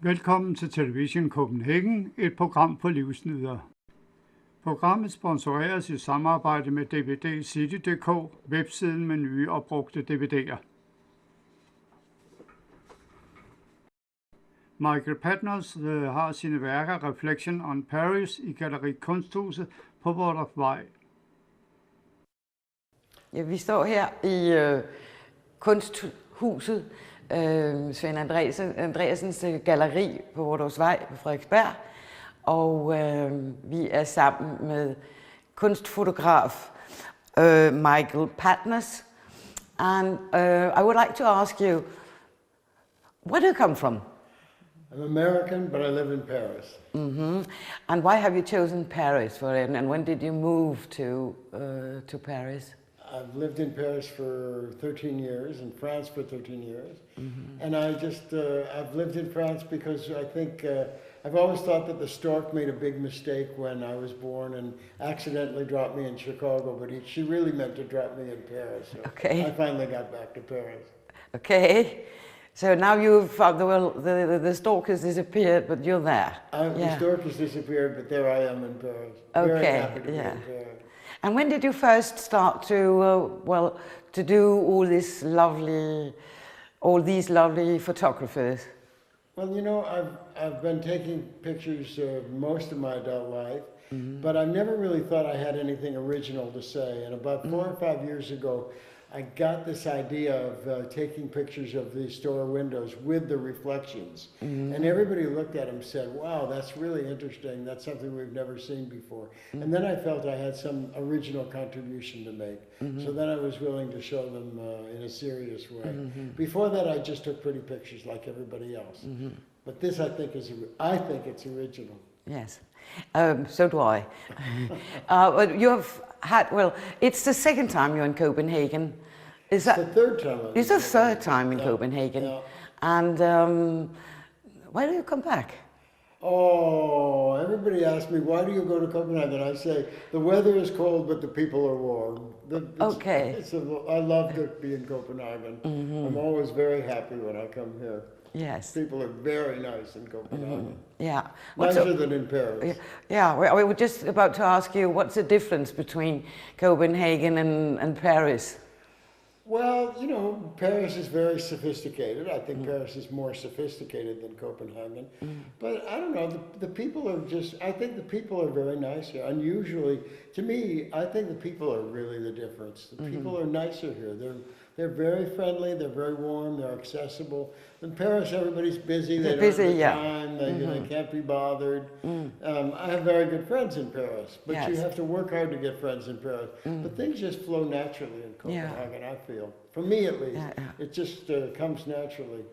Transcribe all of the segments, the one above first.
Velkommen til Television Copenhagen, et program på livsnyder. Programmet sponsoreres i samarbejde med DVDcity.dk, websiden med nye og brugte DVD'er. Michael Patnos har sine værker Reflection on Paris i Galleri Kunsthuset på Vodderfvej. Ja, vi står her i Kunsthuset, Svend Andreasens galleri på Vodderfvej på Frederiksberg, og vi er sammen med kunstfotograf Michael Patnos. And I would like to ask you, where do you come from? I'm American, but I live in Paris. Mm-hmm. And why have you chosen Paris for it? And when did you move to Paris? I've lived in Paris for 13 years, in France for 13 years. Mm-hmm. And I've lived in France because I think, I've always thought that the stork made a big mistake when I was born and accidentally dropped me in Chicago, but she really meant to drop me in Paris. So okay. I finally got back to Paris. Okay. So now you've found the stork has disappeared, but you're there. The stork has disappeared, but there I am in Paris. Okay. Very happy to be in Paris. And when did you first start to to do all these lovely photographies? Well, you know, I've been taking pictures most of my adult life, but I never really thought I had anything original to say. And about 4 or 5 years ago, I got this idea of taking pictures of the store windows with the reflections. And everybody looked at them and said, wow, that's really interesting. That's something we've never seen before. And then I felt I had some original contribution to make. So then I was willing to show them in a serious way. Before that, I just took pretty pictures like everybody else. But this, I think it's original. Yes, so do I. You have had, it's the second time you're in Copenhagen. It's the third time. It's the third time in Copenhagen. Yeah. And why do you come back? Oh, everybody asks me, why do you go to Copenhagen? I say, the weather is cold, but the people are warm. I love to be in Copenhagen. I'm always very happy when I come here. Yes. People are very nice in Copenhagen. Yeah. Nicer than in Paris. Yeah, we were just about to ask you, what's the difference between Copenhagen and Paris? Well, you know, Paris is very sophisticated. I think Paris is more sophisticated than Copenhagen. But I don't know, the people are I think the people are very nice here. Unusually, to me, I think the people are really the difference. The people are nicer here. They're very friendly, they're very warm, they're accessible. In Paris, everybody's busy, they don't have time, they can't be bothered. I have very good friends in Paris, but you have to work hard to get friends in Paris. But things just flow naturally in Copenhagen, I feel. For me at least, it just comes naturally.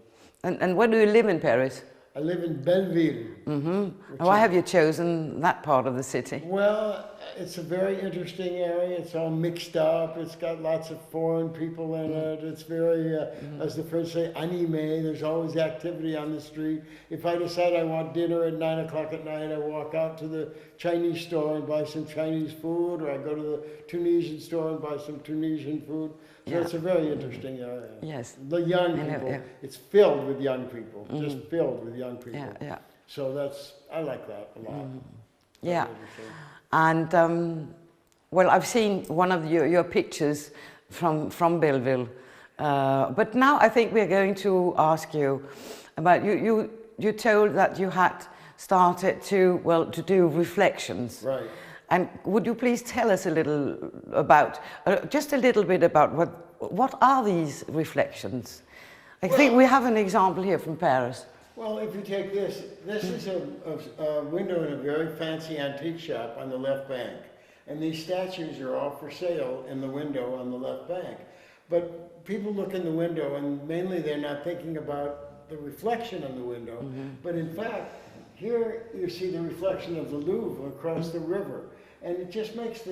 And where do you live in Paris? I live in Belleville. Why have you chosen that part of the city? Well, it's a very interesting area. It's all mixed up. It's got lots of foreign people in it. It's very, as the French say, animé. There's always activity on the street. If I decide I want dinner at 9 o'clock at night, I walk out to the Chinese store and buy some Chinese food, or I go to the Tunisian store and buy some Tunisian food. So it's a very interesting area. Yes. The young people, it's filled with young people, just filled with young people. Yeah. So I like that a lot. Yeah. And, I've seen one of your pictures from Belleville. But now I think we're going to ask you about, you told that you had started to do reflections. Right. And would you please tell us a little about, just a little bit about what are these reflections? I think we have an example here from Paris. Well, if you take this is a window in a very fancy antique shop on the left bank. And these statues are all for sale in the window on the left bank. But people look in the window and mainly they're not thinking about the reflection on the window. But in fact, here you see the reflection of the Louvre across the river. And it just makes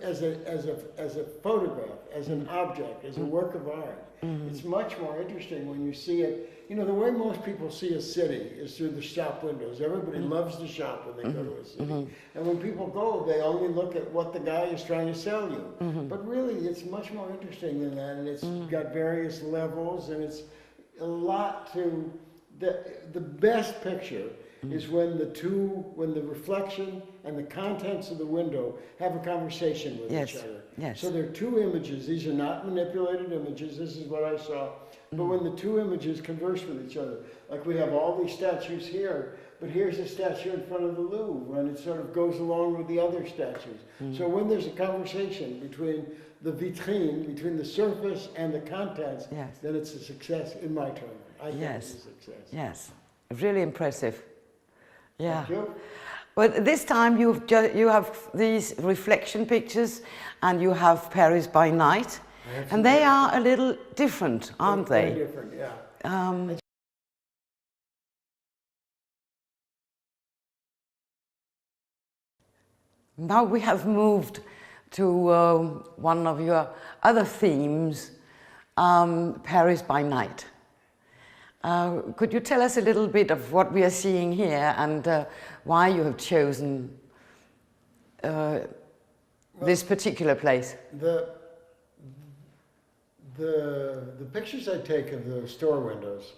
as a photograph, as an object, as a work of art, it's much more interesting when you see it. You know, the way most people see a city is through the shop windows. Everybody loves to shop when they go to a city. And when people go, they only look at what the guy is trying to sell you. But really, it's much more interesting than that. And it's got various levels, and it's a lot to the best picture is when the reflection and the contents of the window have a conversation with each other. Yes. So there are two images. These are not manipulated images. This is what I saw. But when the two images converse with each other, like we have all these statues here, but here's a statue in front of the Louvre, and it sort of goes along with the other statues. So when there's a conversation between the vitrine, between the surface and the contents, then it's a success in my term. I think it's a success. Yes, really impressive. Yeah. Thank you. But this time you have these reflection pictures, and you have Paris by night, and they are a little different, aren't they? Very different, yeah. Now we have moved to one of your other themes, Paris by night. Could you tell us a little bit of what we are seeing here, and why you have chosen this particular place? The pictures I take of the store windows,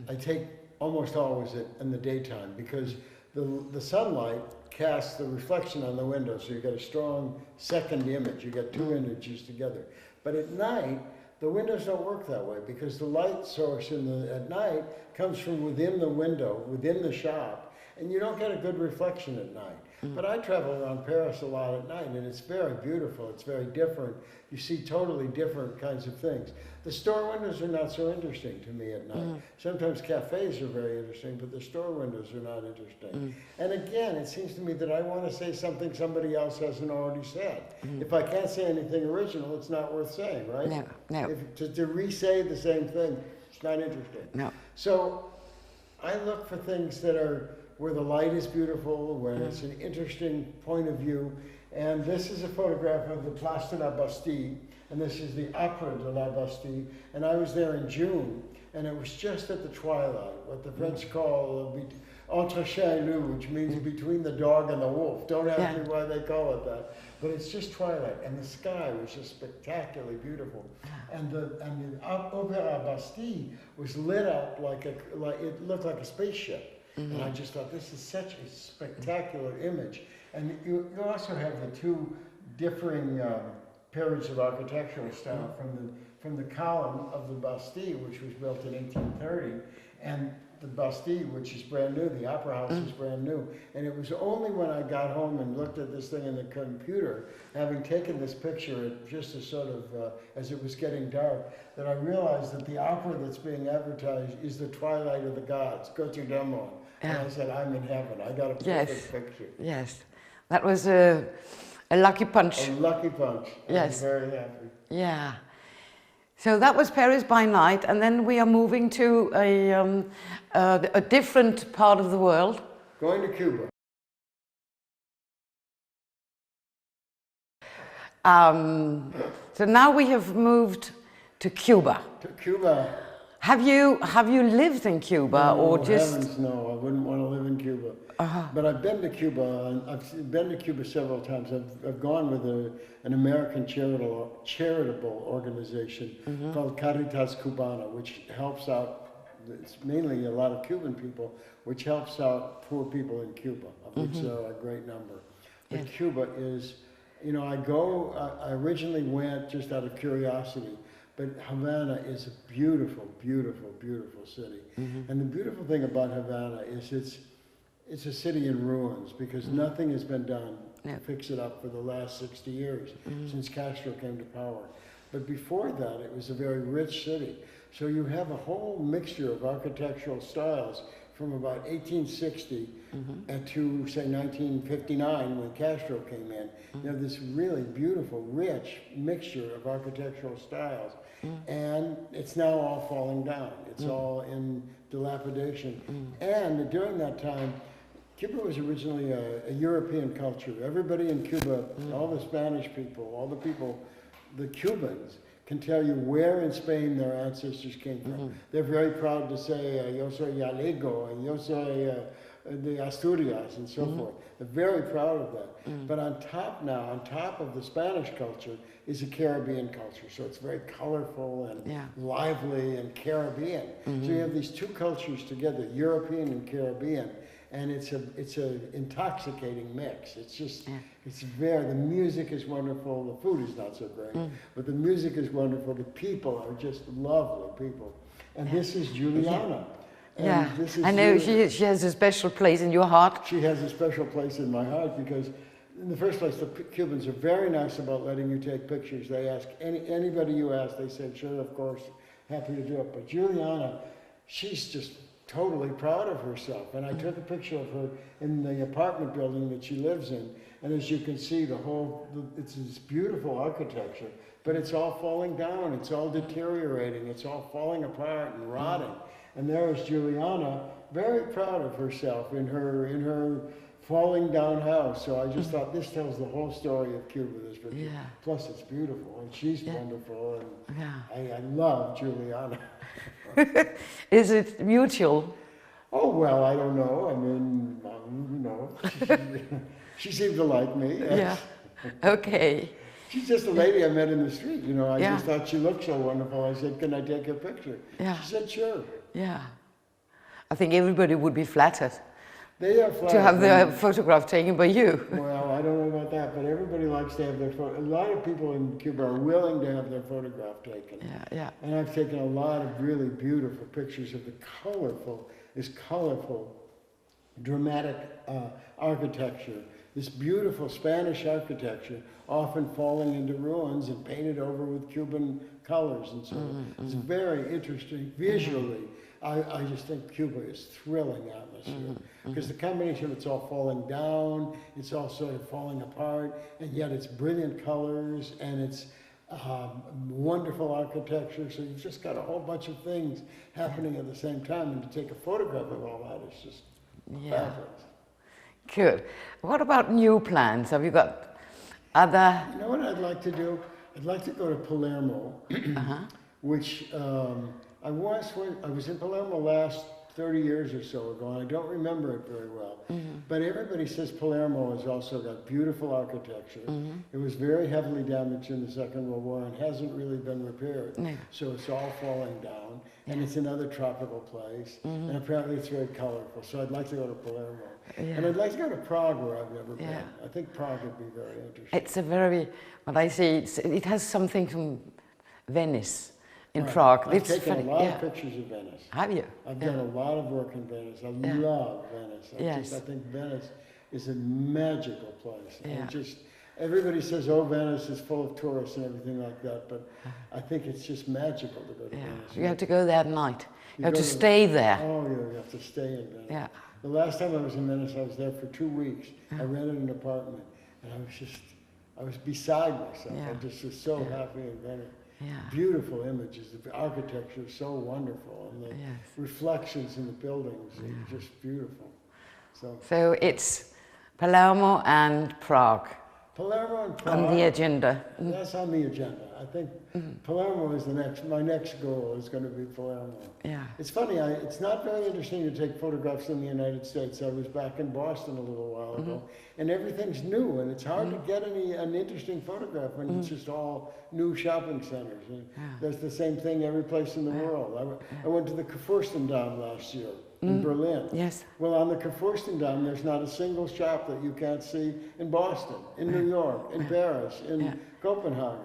I take almost always in the daytime, because the sunlight casts the reflection on the window, so you get a strong second image. You get two images together. But at night, the windows don't work that way, because the light source at night comes from within the window, within the shop, and you don't get a good reflection at night. But I travel around Paris a lot at night, and it's very beautiful. It's very different. You see totally different kinds of things. The store windows are not so interesting to me at night. Sometimes cafes are very interesting, but the store windows are not interesting. And again, it seems to me that I want to say something somebody else hasn't already said. If I can't say anything original, it's not worth saying, right? No. To re-say the same thing, it's not interesting. No. So I look for things that are where the light is beautiful, where it's an interesting point of view. And this is a photograph of the Place de la Bastille, and this is the Opera de la Bastille. And I was there in June, and it was just at the twilight, what the French call entre chien et loup, which means between the dog and the wolf. Don't ask me why they call it that, but it's just twilight, and the sky was just spectacularly beautiful. And the Opera Bastille was lit up like it looked like a spaceship. And I just thought, this is such a spectacular image. And you also have the two differing periods of architectural style, from the column of the Bastille, which was built in 1830, and the Bastille, which is brand new. The Opera House is brand new. And it was only when I got home and looked at this thing in the computer, having taken this picture just as sort of, as it was getting dark, that I realized that the opera that's being advertised is The Twilight of the Gods, Götterdämmerung. And I said, I'm in heaven. I got a perfect picture. Yes. That was a lucky punch. A lucky punch. Yes. I'm very happy. Yeah. So that was Paris by night, and then we are moving to a different part of the world. Going to Cuba. So now we have moved to Cuba. To Cuba. Have you lived in Cuba, or just? Heavens, no, I wouldn't want to live in Cuba. But I've been to Cuba, and I've been to Cuba several times. I've gone with an American charitable organization called Caritas Cubana, which helps out. It's mainly a lot of Cuban people, which helps out poor people in Cuba, of which there are a great number. But Cuba is, I originally went just out of curiosity. But Havana is a beautiful, beautiful, beautiful city. And the beautiful thing about Havana is it's a city in ruins, because nothing has been done to fix it up for the last 60 years, since Castro came to power. But before that, it was a very rich city. So you have a whole mixture of architectural styles from about 1860 to, say, 1959, when Castro came in. You have this really beautiful, rich mixture of architectural styles. And it's now all falling down. It's all in dilapidation. And during that time, Cuba was originally a European culture. Everybody in Cuba, all the Spanish people, all the people, the Cubans, can tell you where in Spain their ancestors came from. They're very proud to say, yo soy Gallego, and yo soy the Asturias and so forth. They're very proud of that. But on top of the Spanish culture, is a Caribbean culture. So it's very colorful and lively and Caribbean. So you have these two cultures together, European and Caribbean, and it's a intoxicating mix. It's just, the music is wonderful, the food is not so great, but the music is wonderful, the people are just lovely people. And this is Juliana. Yeah, this is I know Julia. she has a special place in your heart. She has a special place in my heart because, in the first place, the Cubans are very nice about letting you take pictures. They ask anybody you ask, they say, sure, of course, happy to do it. But Juliana, she's just totally proud of herself. And I took a picture of her in the apartment building that she lives in. And as you can see, it's this beautiful architecture, but it's all falling down. It's all deteriorating. It's all falling apart and rotting. And there is Juliana, very proud of herself in her falling down house. So I just thought this tells the whole story of Cuba, this picture. Yeah. Plus it's beautiful, and she's wonderful, and Yeah. I love Juliana. Is it mutual? Oh, well, I don't know. I mean, you know, she seemed to like me. Yes. Yeah. Okay. She's just a lady I met in the street, you know. I Yeah. just thought she looked so wonderful. I said, can I take a picture? Yeah. She said, sure. Yeah. I think everybody would be flattered They are flattered. to have their photograph taken by you. Well, I don't know about that, but everybody likes to have their photo. A lot of people in Cuba are willing to have their photograph taken. Yeah, yeah. And I've taken a lot of really beautiful pictures of this colorful, dramatic architecture, this beautiful Spanish architecture, often falling into ruins and painted over with Cuban colors and so on. It's very interesting visually. I just think Cuba is thrilling atmosphere because the combination of it's all falling down, it's all sort of falling apart, and yet it's brilliant colors and it's wonderful architecture. So you've just got a whole bunch of things happening at the same time, and to take a photograph of all that is just fabulous. Good. What about new plans? Have you got other? You know what I'd like to do? I'd like to go to Palermo, which I was in Palermo last 30 years or so ago, and I don't remember it very well. But everybody says Palermo has also got beautiful architecture. It was very heavily damaged in the Second World War and hasn't really been repaired. No. So it's all falling down, and it's another tropical place, and apparently it's very colorful. So I'd like to go to Palermo. And I'd like to go to Prague, where I've never been. I think Prague would be very interesting. It's a very, what I say, it has something from Venice. In Prague. I've taken a lot of pictures of Venice. Have you? I've done a lot of work in Venice. I love Venice. I think Venice is a magical place. And just everybody says, oh, Venice is full of tourists and everything like that, but I think it's just magical to go to Venice. You have to go there at night. You have to stay there. Oh, yeah, you have to stay in Venice. Yeah. The last time I was in Venice, I was there for 2 weeks. I rented an apartment, and I was beside myself. I just was so happy in Venice. Yeah. Beautiful images. The architecture is so wonderful, and the reflections in the buildings are just beautiful. So it's Palermo and Prague. Palermo and Prague. On the agenda. That's on the agenda. I think Palermo is my next goal is going to be Palermo. Yeah. It's funny, it's not very interesting to take photographs in the United States. I was back in Boston a little while ago, and everything's new, and it's hard to get an interesting photograph when it's just all new shopping centers. And there's the same thing every place in the world. I went to the Kurfürstendamm last year in Berlin. Yes. Well, on the Kurfürstendamm, there's not a single shop that you can't see in Boston, in New York, in Paris, in Copenhagen.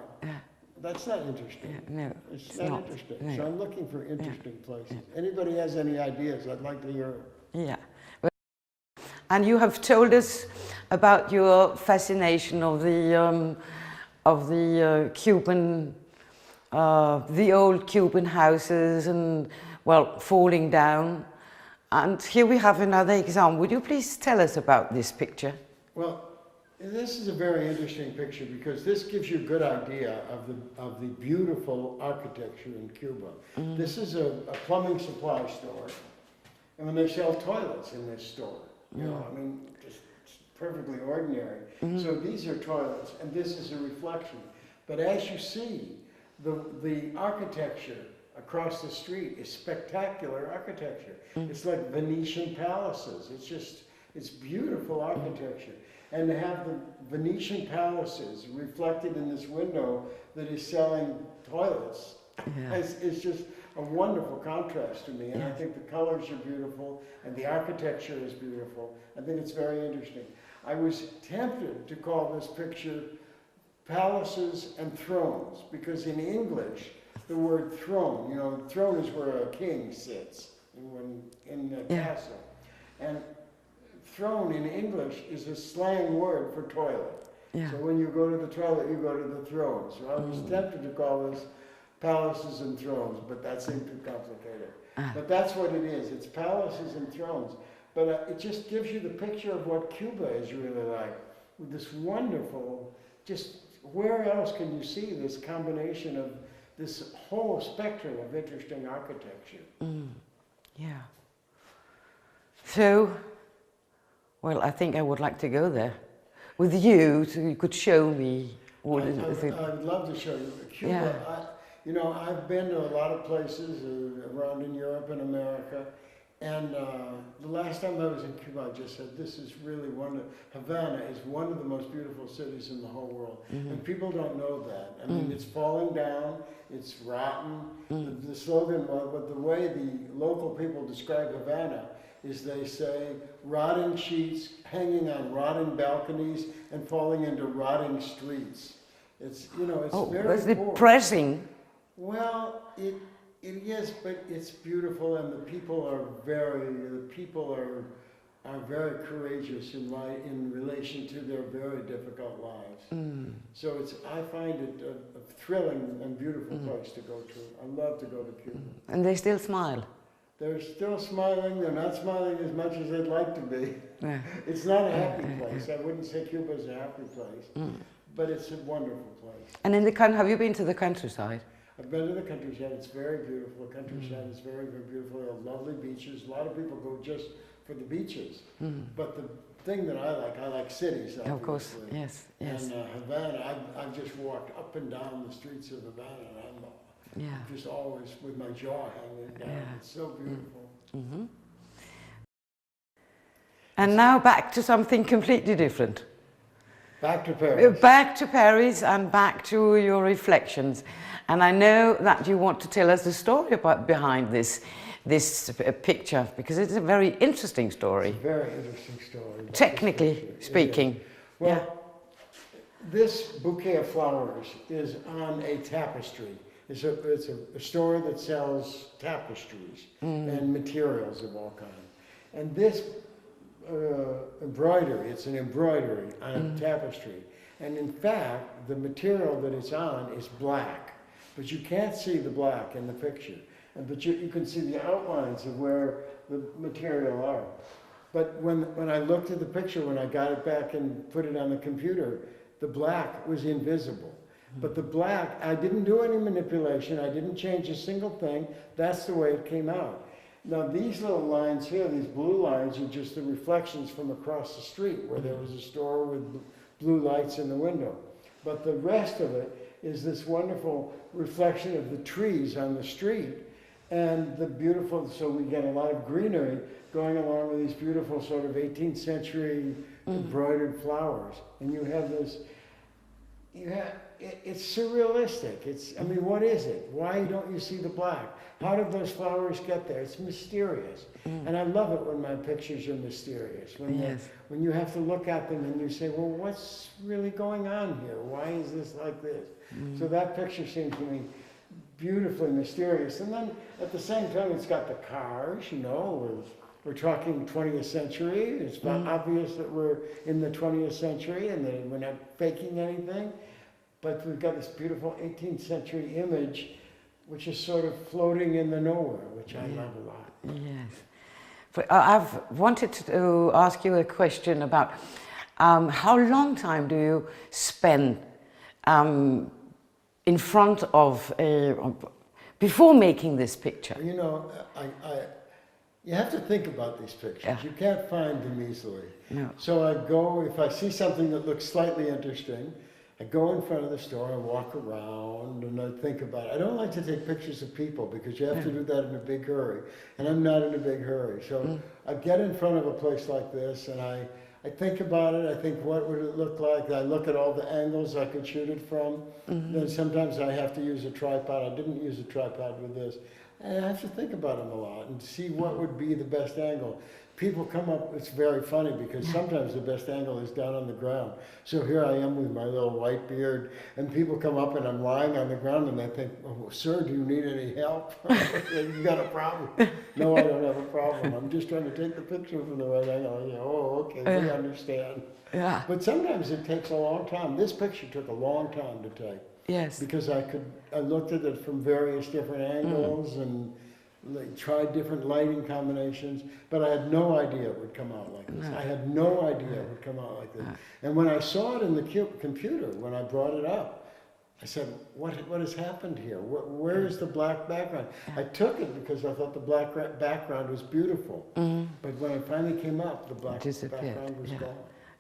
That's not interesting. No, it's not interesting. No. So I'm looking for interesting places. Anybody has any ideas, I'd like to hear it. Yeah. And you have told us about your fascination of the Cuban, the old Cuban houses and, well, falling down. And here we have another example. Would you please tell us about this picture? Well, this is a very interesting picture because this gives you a good idea of the beautiful architecture in Cuba. This is a plumbing supply store, and when they sell toilets in this store, you know, I mean, just it's perfectly ordinary. So these are toilets, and this is a reflection. But as you see, the architecture across the street is spectacular architecture. It's like Venetian palaces. It's beautiful architecture. And to have the Venetian palaces reflected in this window that is selling toilets, it's just a wonderful contrast to me. And I think the colors are beautiful and the architecture is beautiful. I think it's very interesting. I was tempted to call this picture Palaces and Thrones, because in English, the word throne, you know, throne is where a king sits in the castle. And throne in English is a slang word for toilet. So when you go to the toilet, you go to the throne. So I was tempted to call this Palaces and Thrones, but that seemed too complicated. But that's what it is. It's palaces and thrones. But it just gives you the picture of what Cuba is really like, with this wonderful, just where else can you see this combination of this whole spectrum of interesting architecture? Yeah. So, well, I think I would like to go there with you, so you could show me what it is. I'd love to show you. Cuba, you know, I've been to a lot of places around in Europe and America, and the last time I was in Cuba, I just said, this is really Havana is one of the most beautiful cities in the whole world. And people don't know that. I mean, it's falling down, it's rotten. The slogan, but the way the local people describe Havana is they say rotting sheets hanging on rotting balconies and falling into rotting streets. It's, you know, it's very that's poor. depressing. Well, it is, but it's beautiful, and the people are very courageous in relation to their very difficult lives. So I find it a thrilling and beautiful place to go to. I love to go to Cuba. And they still smile. They're still smiling. They're not smiling as much as they'd like to be. It's not a happy place. I wouldn't say Cuba's a happy place, but it's a wonderful place. And in the have you been to the countryside? I've been to the countryside. It's very beautiful. The countryside is very, very beautiful. There are lovely beaches. A lot of people go just for the beaches. But the thing that I like cities, obviously. Of course, yes. And Havana, I've just walked up and down the streets of Havana, and I'm just always with my jaw hanging down. It's so beautiful. And now back to something completely different. Back to Paris. Back to Paris and back to your reflections. And I know that you want to tell us the story behind this picture, because it's a very interesting story. It's a very interesting story. Technically speaking. Well, this bouquet of flowers is on a tapestry. It's a store that sells tapestries and materials of all kinds. And this embroidery, it's an embroidery on a tapestry. And in fact, the material that it's on is black. But you can't see the black in the picture. But you can see the outlines of where the material are. But when I looked at the picture, when I got it back and put it on the computer, the black was invisible. But the black, I didn't do any manipulation. I didn't change a single thing. That's the way it came out. Now these little lines here, these blue lines, are just the reflections from across the street where there was a store with blue lights in the window. But the rest of it is this wonderful reflection of the trees on the street and the beautiful, so we get a lot of greenery going along with these beautiful sort of 18th century embroidered flowers. And you have this, it's surrealistic. I mean, what is it? Why don't you see the black? How did those flowers get there? It's mysterious. And I love it when my pictures are mysterious. When you have to look at them and you say, well, what's really going on here? Why is this like this? So that picture seems to me beautifully mysterious. And then at the same time, it's got the cars, you know, we're talking 20th century. It's obvious that we're in the 20th century and that we're not faking anything. But we've got this beautiful 18th century image, which is sort of floating in the nowhere, which I love a lot. Yes. But I've wanted to ask you a question about how long time do you spend in front of, before making this picture? You know, you have to think about these pictures. You can't find them easily. No. So I go, if I see something that looks slightly interesting, I go in front of the store, I walk around, and I think about it. I don't like to take pictures of people because you have to do that in a big hurry, and I'm not in a big hurry. So I get in front of a place like this, and I think about it. I think, what would it look like? I look at all the angles I could shoot it from. Then sometimes I have to use a tripod. I didn't use a tripod with this. And I have to think about them a lot and see what would be the best angle. People come up, it's very funny because sometimes the best angle is down on the ground. So here I am with my little white beard, and people come up and I'm lying on the ground and they think, oh, sir, do you need any help? You got a problem? No, I don't have a problem. I'm just trying to take the picture from the right angle. You know, oh, okay, we understand. Yeah. But sometimes it takes a long time. This picture took a long time to take. Yes. Because I looked at it from various different angles and tried different lighting combinations, but I had no idea it would come out like this. I had no idea it would come out like this. And when I saw it in the computer, when I brought it up, I said, what has happened here? Where is the black background? I took it because I thought the black background was beautiful. But when it finally came up, the black background was gone.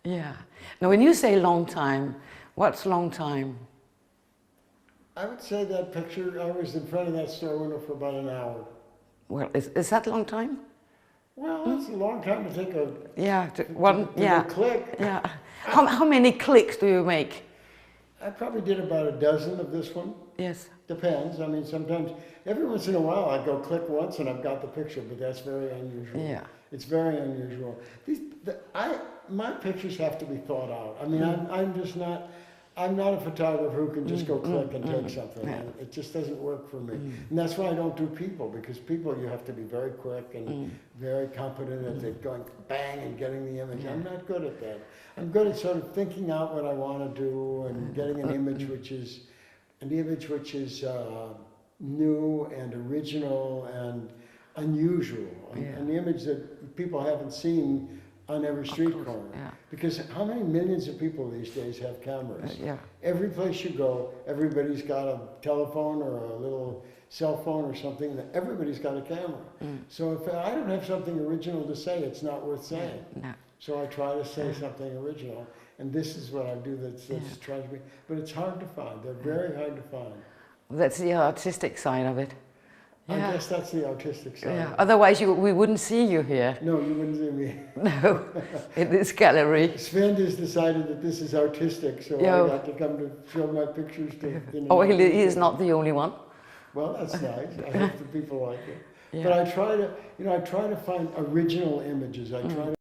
Yeah. Now, when you say long time, what's long time? I would say that picture, I was in front of that store window for about an hour. Well, is that a long time? Well, it's a long time to take a click. Yeah. How many clicks do you make? I probably did about a dozen of this one. Yes. Depends. I mean, sometimes, every once in a while, I go click once and I've got the picture, but that's very unusual. Yeah. It's very unusual. My pictures have to be thought out. I mean, I'm not a photographer who can just go click and take something. Yeah. It just doesn't work for me. And that's why I don't do people, because people, you have to be very quick and very competent at going bang and getting the image. I'm not good at that. I'm good at sort of thinking out what I want to do and getting an image which is new and original and unusual. An image that people haven't seen on every street corner. Yeah. Because how many millions of people these days have cameras? Yeah. Every place you go, everybody's got a telephone or a little cell phone or something. Everybody's got a camera. So if I don't have something original to say, it's not worth saying. No. So I try to say something original. And this is what I do that's trying to be. But it's hard to find. They're very hard to find. Well, that's the artistic side of it. I guess that's the artistic side. Yeah. Otherwise, we wouldn't see you here. No, you wouldn't see me. No, in this gallery. Sven has decided that this is artistic, so I got to come to show my pictures to. Oh, he is not the only one. Well, that's nice. I hope the people like it. Yeah. But I try to find original images. I try to